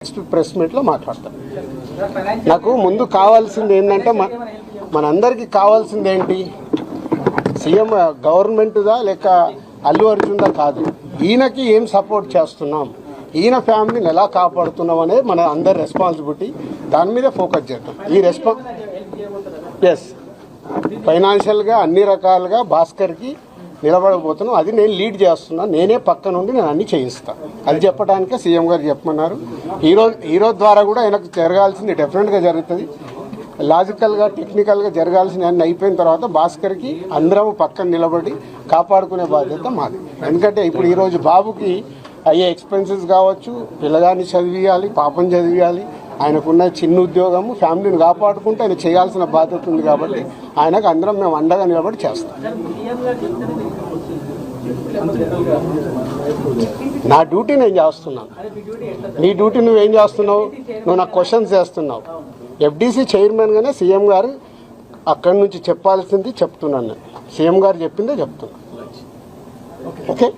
Next press మీట్లో మాట్లాడతాను. నాకు ముందు కావాల్సింది ఏంటంటే మనందరికీ కావాల్సింది ఏంటి, సీఎం గవర్నమెంట్దా లేక అల్లు అర్జున్దా కాదు, ఈయనకి ఏం సపోర్ట్ చేస్తున్నాం, ఈయన ఫ్యామిలీని ఎలా కాపాడుతున్నాం అనేది మన అందరి రెస్పాన్సిబిలిటీ. దాని మీద ఫోకస్ చేద్దాం. ఎస్, ఫైనాన్షియల్గా అన్ని రకాలుగా భాస్కర్కి నిలబడబోతున్నాం. అది నేను లీడ్ చేస్తున్నాను. నేనే పక్క నుండి నేను అన్ని చేయిస్తాను. అది చెప్పడానికే సీఎం గారు చెప్పమన్నారు. ఈరోజు ద్వారా కూడా ఆయనకు జరగాల్సింది డెఫినెట్గా జరుగుతుంది. లాజికల్గా టెక్నికల్గా జరగాల్సిన అన్ని అయిపోయిన తర్వాత భాస్కర్కి అందరం పక్కన నిలబడి కాపాడుకునే బాధ్యత మాది. ఎందుకంటే ఇప్పుడు ఈరోజు బాబుకి అయ్యే ఎక్స్పెన్సెస్ కావచ్చు, పిల్లగాన్ని చదివియాలి, పాపం చదివియాలి, ఆయనకున్న చిన్న ఉద్యోగము, ఫ్యామిలీని కాపాడుకుంటూ ఆయన చేయాల్సిన బాధ్యత ఉంది. కాబట్టి ఆయనకు అందరం మేము అండగా నిలబడి చేస్తాం. నా డ్యూటీ నేను చేస్తున్నాను. నీ డ్యూటీ నువ్వేం చేస్తున్నావు? నువ్వు నాకు క్వశ్చన్స్ చేస్తున్నావు. ఎఫ్డీసీ చైర్మన్గానే సీఎం గారు అక్కడి నుంచి చెప్పాల్సింది చెప్తున్నాను. సీఎం గారు చెప్పిందే చెప్తున్నాను. ఓకే.